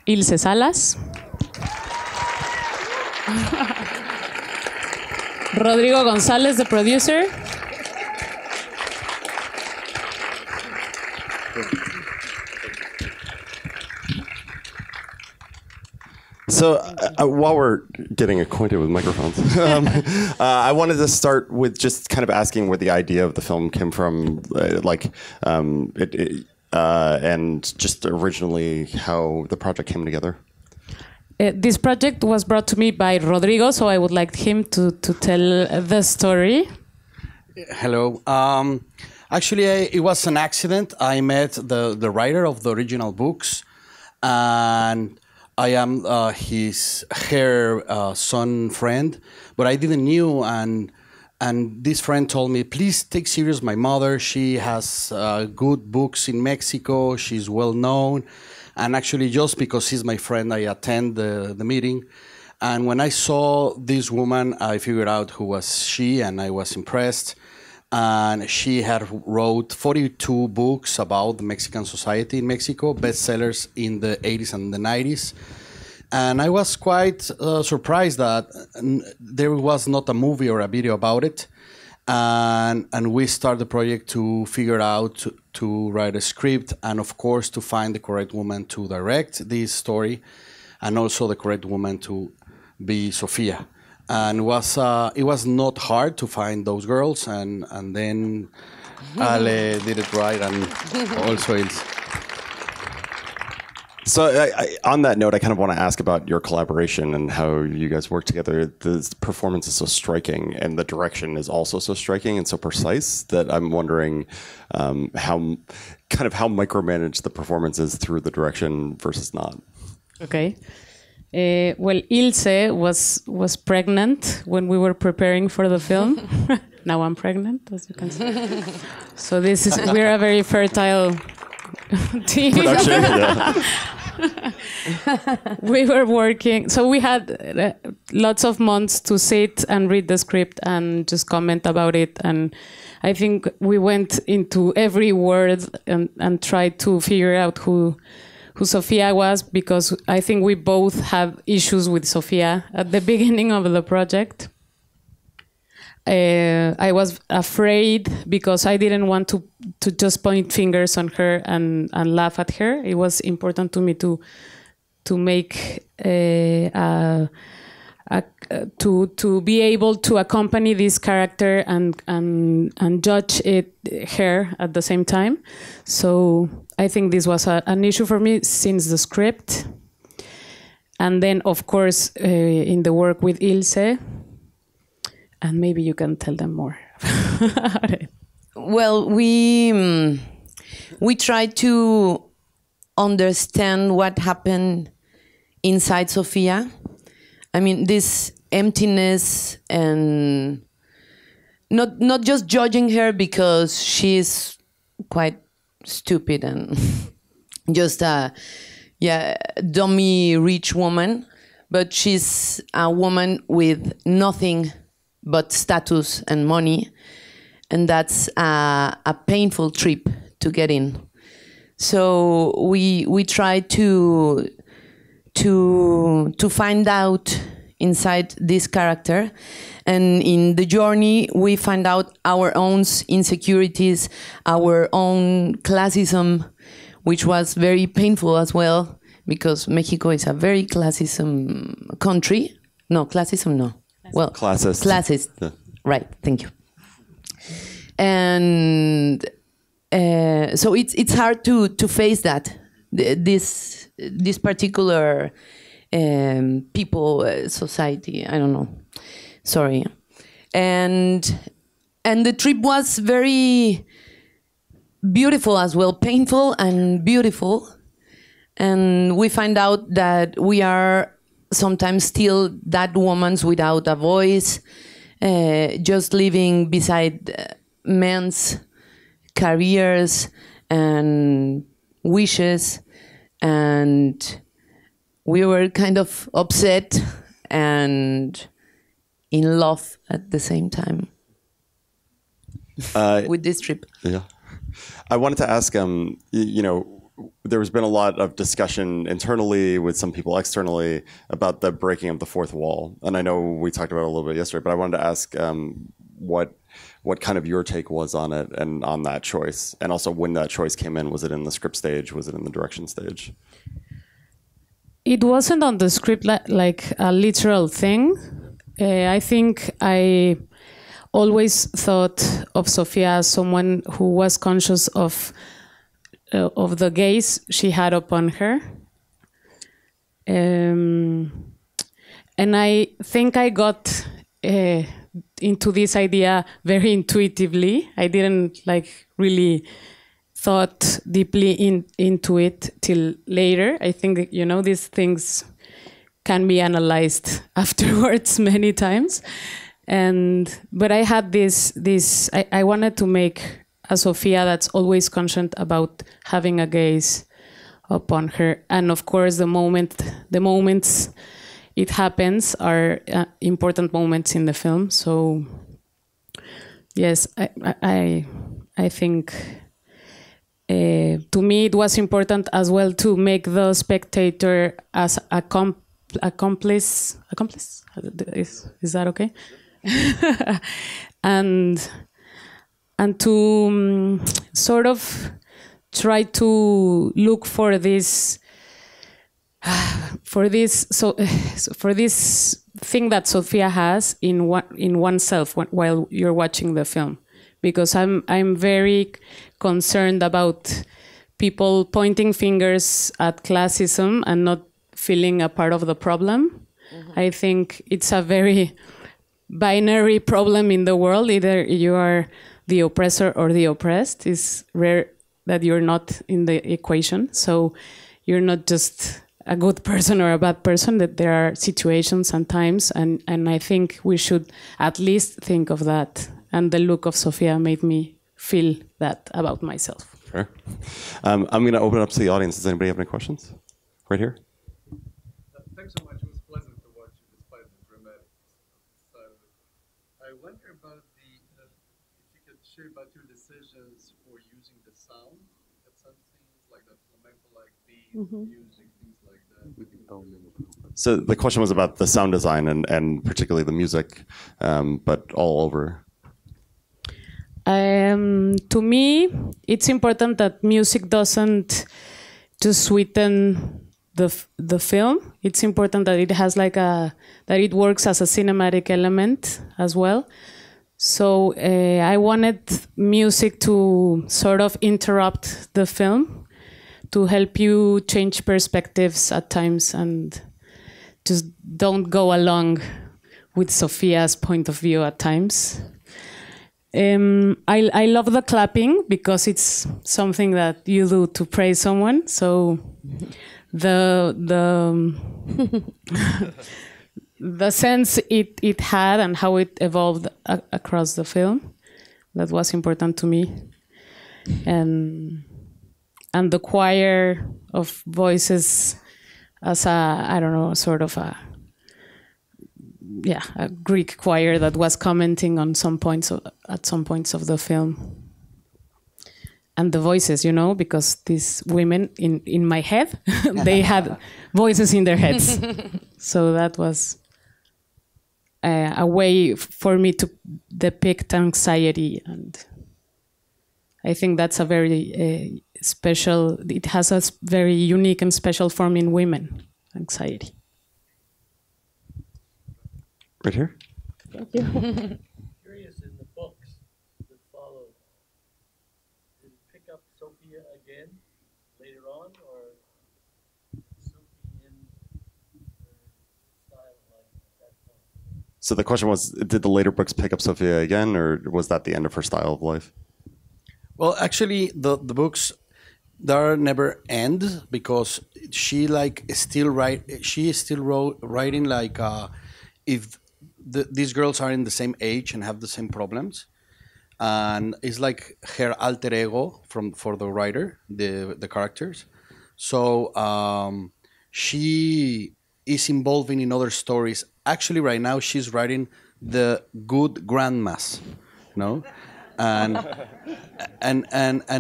Ilse Salas. Rodrigo González, the producer. So while we're getting acquainted with microphones, I wanted to start with just kind of asking where the idea of the film came from, and just originally how the project came together. This project was brought to me by Rodrigo, so I would like him to tell the story. Hello. Actually, it was an accident. I met the writer of the original books, and I am her son friend, but I didn't knew, and this friend told me, please take serious my mother. She has good books in Mexico. She's well known, and actually just because she's my friend, I attend the meeting. And when I saw this woman, I figured out who was she, and I was impressed. And she had wrote 42 books about the Mexican society in Mexico, bestsellers in the 80s and the 90s. And I was quite surprised that there was not a movie or a video about it. And we started the project to figure out to write a script, and of course to find the correct woman to direct this story, and also the correct woman to be Sofia. And it was not hard to find those girls, and then Ale did it right, and also Ilse. So on that note, I kind of want to ask about your collaboration and how you guys work together. The performance is so striking, and the direction is also so striking and so precise that I'm wondering how micromanaged the performance is through the direction versus not. Okay. Well, Ilse was pregnant when we were preparing for the film. Now I'm pregnant, as you can see. So we're a very fertile team. Production, yeah. We were working, so we had lots of months to sit and read the script and just comment about it. And I think we went into every word and tried to figure out who Sofia was, because I think we both had issues with Sofia at the beginning of the project. I was afraid because I didn't want to just point fingers on her and laugh at her. It was important to me to make to be able to accompany this character and judge her at the same time. So I think this was an issue for me since the script. And then, of course, in the work with Ilse, and maybe you can tell them more. Well, we tried to understand what happened inside Sofia. I mean, this emptiness, and not just judging her because she's quite stupid and just a dummy rich woman, but she's a woman with nothing but status and money, and that's a painful trip to get in. So we try to find out inside this character, and in the journey we find out our own insecurities, our own classism, which was very painful as well, because Mexico is a very classism country. No, classism, no. Well, classist. Classist, yeah. Right, thank you. And so it's hard to face that, this particular people, society, I don't know, sorry. And the trip was very beautiful as well, painful and beautiful. And we find out that we are sometimes still that woman without a voice, just living beside men's careers and wishes, and we were kind of upset and in love at the same time with this trip. Yeah, I wanted to ask, you know, there's been a lot of discussion internally with some people externally about the breaking of the fourth wall. And I know we talked about it a little bit yesterday, but I wanted to ask what kind of your take was on it and on that choice. And also when that choice came in, was it in the script stage? Was it in the direction stage? It wasn't on the script like a literal thing. I think I always thought of Sofia as someone who was conscious of the gaze she had upon her. And I think I got into this idea very intuitively. I didn't really thought deeply into it till later. I think, these things can be analyzed afterwards many times. But I had I wanted to make a Sofia that's always conscious about having a gaze upon her. And of course, the moments it happens are important moments in the film. So yes, I think to me it was important as well to make the spectator as accomplice. Is that okay? and to sort of try to look for this thing that Sofia has in oneself while you're watching the film, because I'm very concerned about people pointing fingers at classism and not feeling a part of the problem. Mm-hmm. I think it's a very binary problem in the world. Either you are the oppressor or the oppressed. It's rare that you're not in the equation. So you're not just a good person or a bad person, that there are situations and times, and I think we should at least think of that. And the look of Sofia made me feel that about myself. Sure. I'm going to open it up to the audience. Does anybody have any questions? Right here. Thanks so much. It was pleasant to watch you despite the dramatic side of it. I wonder about if you could share about your decisions for using the sound at some scenes, like the flamenco-like beat, music, things like that. So the question was about the sound design and particularly the music, but all over. To me, it's important that music doesn't just sweeten the film. It's important that it has that it works as a cinematic element as well. So I wanted music to sort of interrupt the film, to help you change perspectives at times and just don't go along with Sofia's point of view at times. I love the clapping because it's something that you do to praise someone. So the sense it had and how it evolved across the film, that was important to me. And the choir of voices as a Greek choir that was commenting on at some points of the film. And the voices, because these women in my head, they had voices in their heads. So that was a way for me to depict anxiety. And I think that's a very special, it has a very unique and special form in women, anxiety. Right here. Thank you. Curious, in the books that followed, did it pick up Sofia again later on, or Sophie in her style like at that point? So the question was, did the later books pick up Sofia again, or was that the end of her style of life? Well, actually, the books there never end because she is still writing if these girls are in the same age and have the same problems, and it's like her alter ego for the writer, the characters. So she is involving in other stories. Actually, right now she's writing the good grandmas, and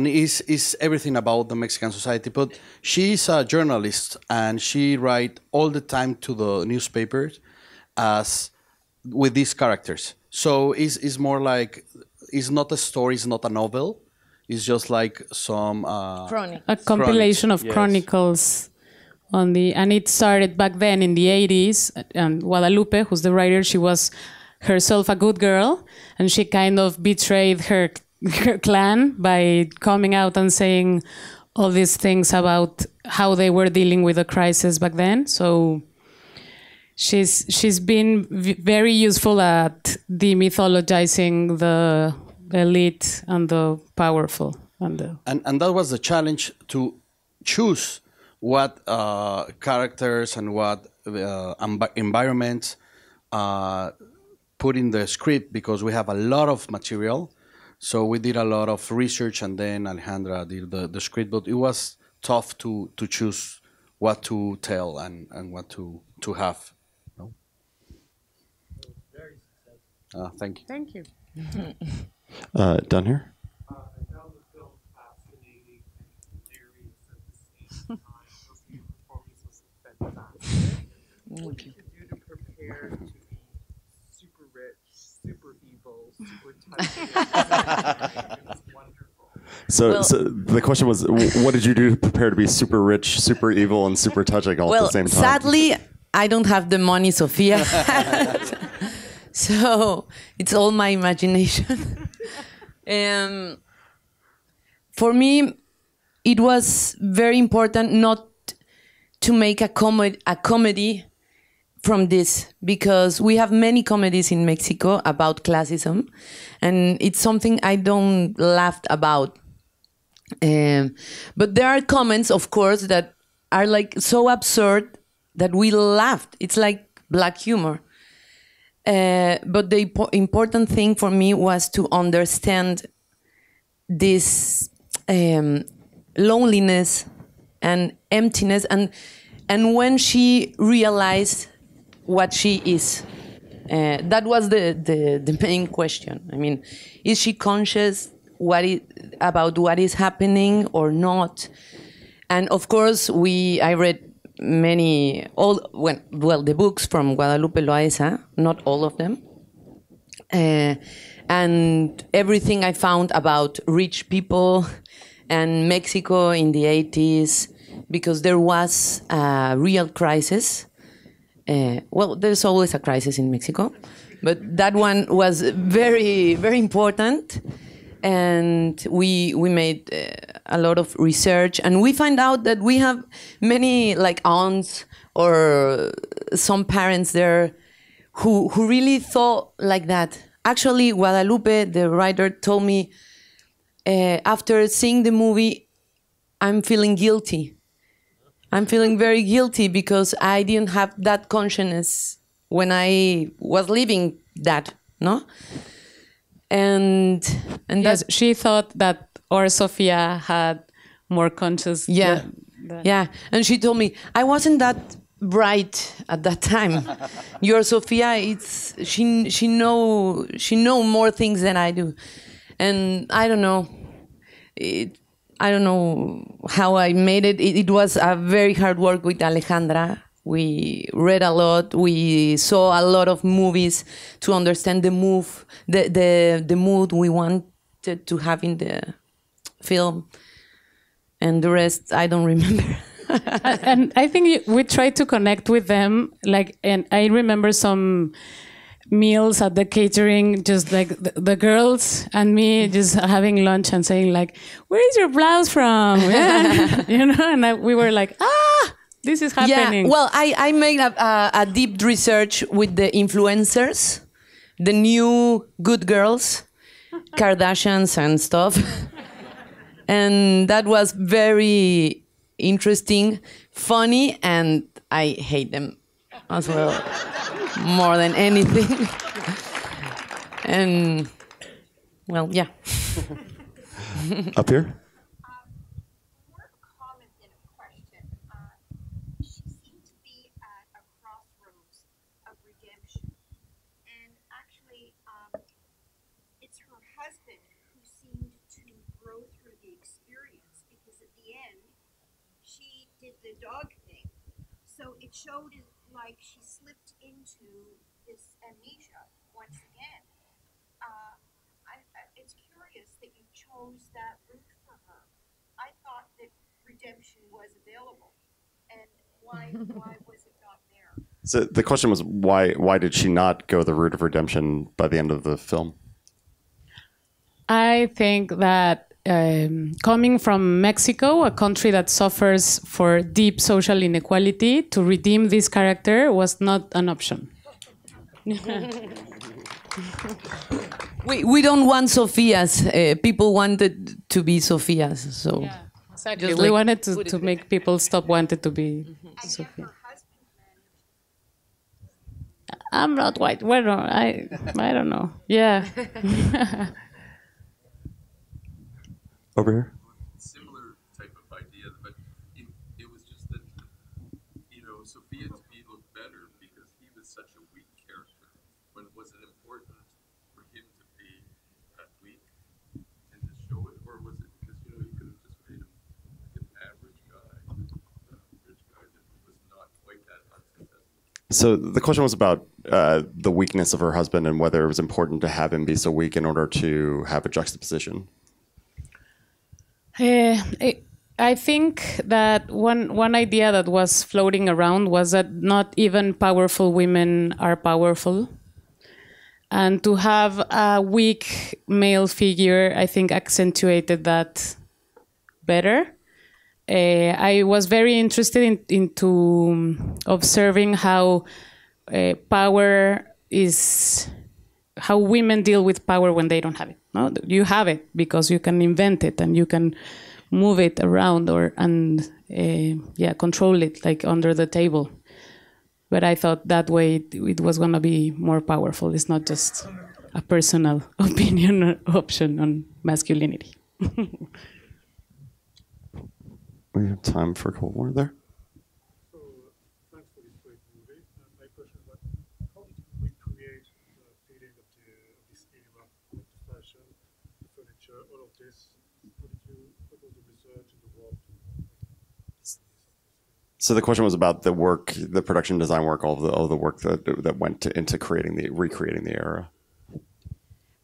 is everything about the Mexican society. But she's a journalist, and she write all the time to the newspapers as with these characters. So it's more like, it's not a story, it's not a novel. It's just like some Chronic. A compilation of Yes. chronicles and it started back then in the 80s. And Guadalupe, who's the writer, she was herself a good girl, and she kind of betrayed her clan by coming out and saying all these things about how they were dealing with the crisis back then. So she's been very useful at demythologizing the elite and the powerful. And that was the challenge, to choose what characters and what environments put in the script, because we have a lot of material. So we did a lot of research, and then Alejandra did the script. But it was tough to choose what to tell and what to have. No? Very successful. Thank you. thank you. Done here? I found the film fascinating and hilarious at the same time. Those new performances were fantastic. What did you do to prepare to be super rich, super evil, super touchy? It was wonderful. So the question was, what did you do to prepare to be super rich, super evil, and super touching all at the same time? Sadly, I don't have the money Sofia had. So it's all my imagination. For me, it was very important not to make a comedy from this, because we have many comedies in Mexico about classism, and it's something I don't laugh about. But there are comments, of course, that are like so absurd that we laughed. It's like black humor. But the important thing for me was to understand this loneliness and emptiness, and when she realized what she is. That was the main question. I mean, is she conscious about what is happening or not? And of course, I read the books from Guadalupe Loaesa, not all of them. And everything I found about rich people and Mexico in the 80s, because there was a real crisis. There's always a crisis in Mexico, but that one was very, very important. And we made a lot of research, and we find out that we have many like aunts or some parents there who really thought like that. Actually, Guadalupe, the writer, told me after seeing the movie, I'm feeling guilty. I'm feeling very guilty because I didn't have that consciousness when I was living that, no? And Yes, she thought that our Sofia had more conscious. yeah, and she told me I wasn't that bright at that time. Your Sofia, she know more things than I do, and I don't know. I don't know how I made it. It was a very hard work with Alejandra. We read a lot. We saw a lot of movies to understand the mood we wanted to have in the film, and the rest I don't remember. And I think we tried to connect with them. And I remember some meals at the catering, just like the girls and me just having lunch and saying like, "Where is your blouse from?" And we were like, this is happening. Yeah, well, I made a deep research with the influencers, the new good girls, Kardashians and stuff. And that was very interesting, funny, and I hate them as well, more than anything. And, well, yeah. Up here? the end, she did the dog thing. So it showed it like she slipped into this amnesia once again. It's curious that you chose that route for her. I thought that redemption was available, and why was it not there? So the question was, why did she not go the route of redemption by the end of the film? I think that coming from Mexico, a country that suffers for deep social inequality, to redeem this character was not an option. We don't want Sofias. People wanted to be Sofias, so Yeah, exactly. Just We like wanted put to it make people stop wanting to be Sophia. I'm not white. Well, no, I don't know. Yeah. Over here. Similar type of idea, but it was just that, Sophia to me looked better because he was such a weak character. When was it important for him to be that weak and to show it, or was it because you could have just made him like an average guy, a rich guy that was not quite that unsuccessful? So the question was about the weakness of her husband and whether it was important to have him be so weak in order to have a juxtaposition. I think that one idea that was floating around was that not even powerful women are powerful. And to have a weak male figure, I think, accentuated that better. I was very interested into observing how how women deal with power when they don't have it. No, you have it because you can invent it and you can move it around control it like under the table. But I thought that way it was going to be more powerful. It's not just a personal opinion or option on masculinity. We have time for a couple more there. So, thanks for this great movie. My question was, how did you recreate the feeling of this era, the fashion, the furniture, all of this? What was the research and the work? So the question was about the work, the production design work, all the work that went into recreating the era.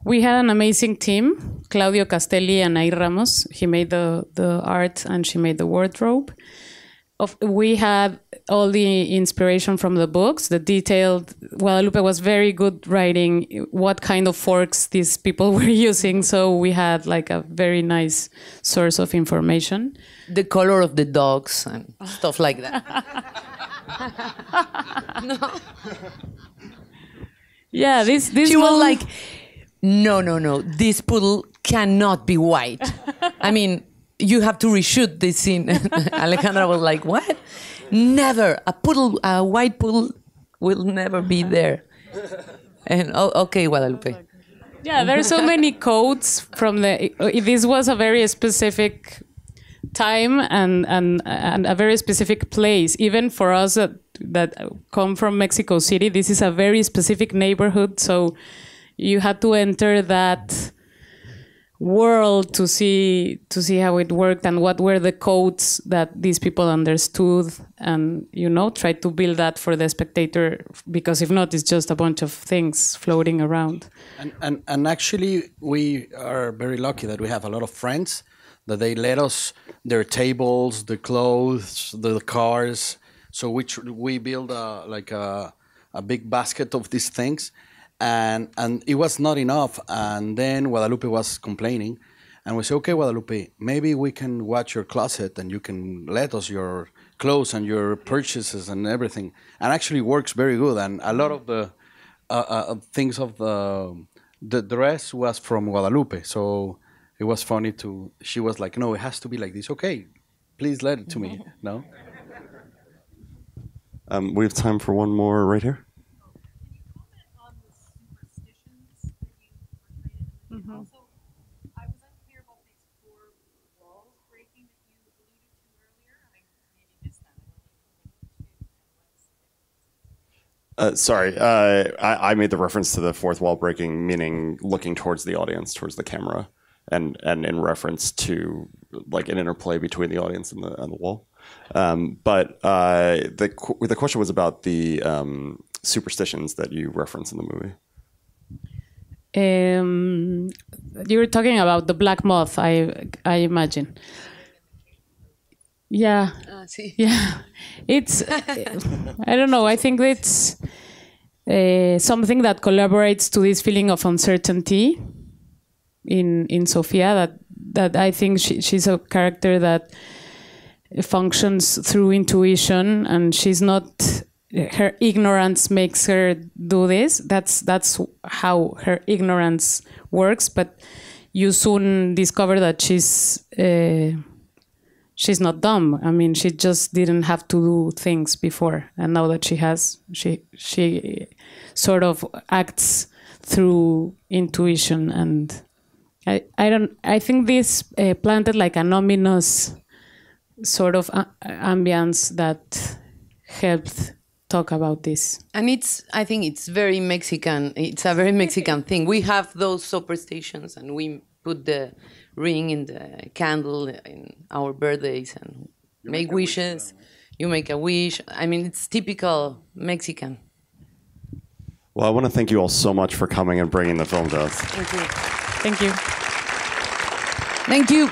We had an amazing team, Claudio Castelli and Nair Ramos. He made the art and she made the wardrobe. We had all the inspiration from the books, the detailed. Guadalupe was very good writing what kind of forks these people were using, so we had like a very nice source of information. the color of the dogs and stuff like that. No. Yeah, this She was like, no, this poodle cannot be white. I mean, you have to reshoot this scene. Alejandra was like, what? Never. A white poodle will never be there. And okay, Guadalupe. Yeah, there are so many codes from this was a very specific time and a very specific place. Even for us that come from Mexico City, this is a very specific neighborhood. So you had to enter that world to see how it worked and what were the codes that these people understood, and try to build that for the spectator, because if not, it's just a bunch of things floating around. And actually, we are very lucky that we have a lot of friends that they let us their tables, the clothes, the cars. So we build a big basket of these things. And it was not enough. And then Guadalupe was complaining. And we said, okay, Guadalupe, maybe we can watch your closet and you can let us your clothes and your purchases and everything. And actually works very good. And a lot of the things of the dress was from Guadalupe. So it was funny she was like, no, it has to be like this. Okay, please let it to me. No? We have time for one more right here. Also, I was unclear about these four walls breaking that you alluded to earlier. I maybe missed that. Sorry, I made the reference to the fourth wall breaking, meaning looking towards the audience, towards the camera. and in reference to like an interplay between the audience and the wall. But the question was about the superstitions that you reference in the movie. You were talking about the black moth, I imagine. Yeah. Sí. Yeah. It's, I don't know, I think it's something that collaborates to this feeling of uncertainty in Sofia, that I think she's a character that functions through intuition, and she's not, her ignorance makes her do this. That's how her ignorance works, but you soon discover that she's not dumb. I mean, she just didn't have to do things before, and now that she has, she sort of acts through intuition. And I think this planted like an ominous sort of ambience that helped talk about this. And I think it's very Mexican. It's a very Mexican thing. We have those superstitions, and we put the ring in the candle in our birthdays and make wishes. You make a wish. I mean, it's typical Mexican. Well, I want to thank you all so much for coming and bringing the film to us. Thank you. Thank you. Thank you.